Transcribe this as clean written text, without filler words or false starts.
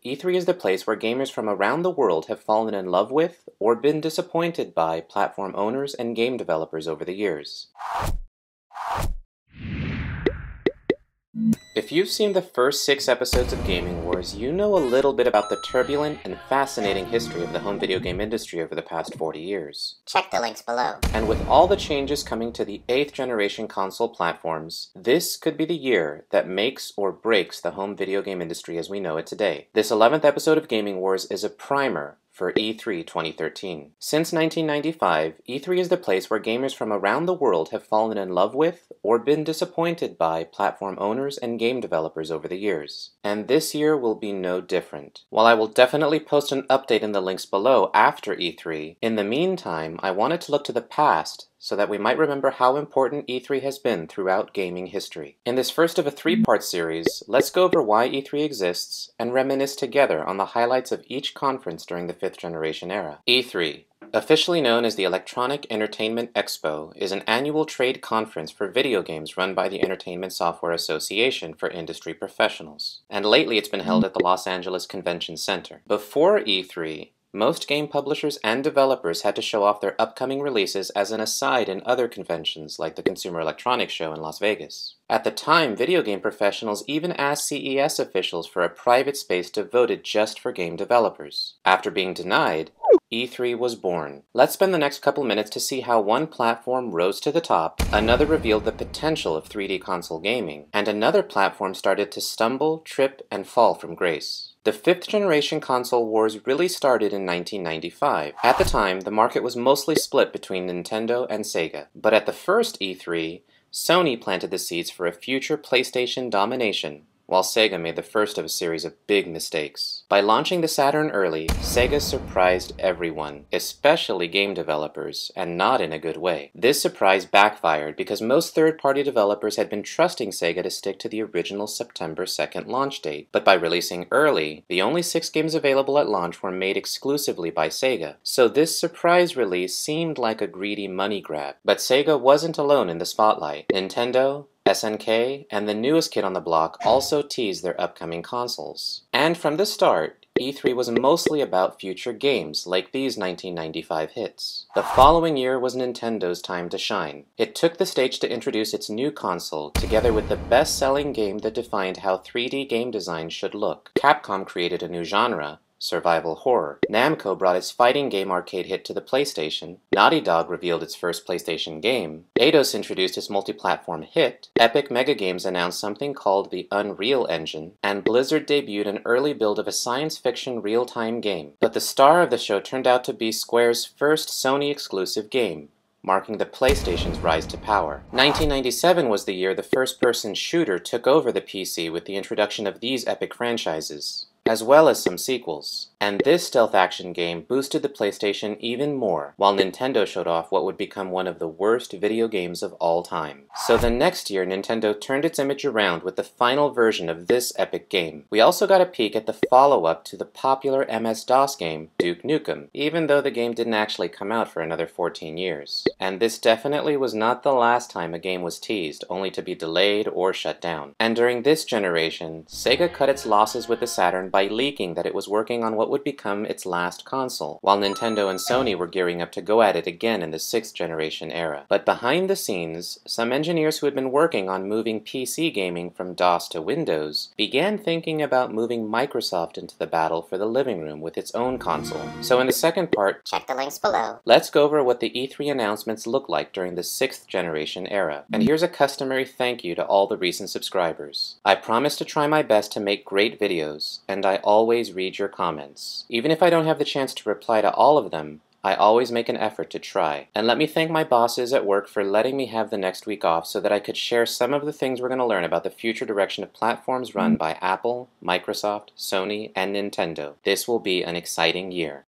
E3 is the place where gamers from around the world have fallen in love with or been disappointed by platform owners and game developers over the years. If you've seen the first 6 episodes of Gaming Wars, you know a little bit about the turbulent and fascinating history of the home video game industry over the past 40 years. Check the links below. And with all the changes coming to the 8th generation console platforms, this could be the year that makes or breaks the home video game industry as we know it today. This 11th episode of Gaming Wars is a primer for E3 2013. Since 1995, E3 is the place where gamers from around the world have fallen in love with or been disappointed by platform owners and game developers over the years. And this year will be no different. While I will definitely post an update in the links below after E3, in the meantime, I wanted to look to the past so that we might remember how important E3 has been throughout gaming history. In this first of a 3-part series, let's go over why E3 exists and reminisce together on the highlights of each conference during the 5th generation era. E3, officially known as the Electronic Entertainment Expo, is an annual trade conference for video games run by the Entertainment Software Association for industry professionals. And lately it's been held at the Los Angeles Convention Center. Before E3, most game publishers and developers had to show off their upcoming releases as an aside in other conventions like the Consumer Electronics Show in Las Vegas. At the time, video game professionals even asked CES officials for a private space devoted just for game developers. After being denied, E3 was born. Let's spend the next couple minutes to see how one platform rose to the top, another revealed the potential of 3D console gaming, and another platform started to stumble, trip, and fall from grace. The 5th generation console wars really started in 1995. At the time, the market was mostly split between Nintendo and Sega. But at the first E3, Sony planted the seeds for a future PlayStation domination, while Sega made the first of a series of big mistakes. By launching the Saturn early, Sega surprised everyone, especially game developers, and not in a good way. This surprise backfired because most third-party developers had been trusting Sega to stick to the original September 2nd launch date, but by releasing early, the only 6 games available at launch were made exclusively by Sega. So this surprise release seemed like a greedy money grab. But Sega wasn't alone in the spotlight. Nintendo, SNK, and the newest kid on the block also teased their upcoming consoles. And from the start, E3 was mostly about future games, like these 1995 hits. The following year was Nintendo's time to shine. It took the stage to introduce its new console, together with the best-selling game that defined how 3D game design should look. Capcom created a new genre, survival horror. Namco brought its fighting game arcade hit to the PlayStation. Naughty Dog revealed its first PlayStation game. Eidos introduced its multi-platform hit. Epic Mega Games announced something called the Unreal Engine. And Blizzard debuted an early build of a science fiction real-time game. But the star of the show turned out to be Square's first Sony-exclusive game, marking the PlayStation's rise to power. 1997 was the year the first-person shooter took over the PC with the introduction of these epic franchises, as well as some sequels. And this stealth action game boosted the PlayStation even more, while Nintendo showed off what would become one of the worst video games of all time. So the next year, Nintendo turned its image around with the final version of this epic game. We also got a peek at the follow-up to the popular MS-DOS game, Duke Nukem, even though the game didn't actually come out for another 14 years. And this definitely was not the last time a game was teased, only to be delayed or shut down. And during this generation, Sega cut its losses with the Saturn by leaking that it was working on what would become its last console, while Nintendo and Sony were gearing up to go at it again in the 6th generation era. But behind the scenes, some engineers who had been working on moving PC gaming from DOS to Windows began thinking about moving Microsoft into the battle for the living room with its own console. So in the second part, check the links below, let's go over what the E3 announcements look like during the 6th generation era. And here's a customary thank you to all the recent subscribers. I promise to try my best to make great videos, and I always read your comments. Even if I don't have the chance to reply to all of them, I always make an effort to try. And let me thank my bosses at work for letting me have the next week off so that I could share some of the things we're going to learn about the future direction of platforms run by Apple, Microsoft, Sony, and Nintendo. This will be an exciting year.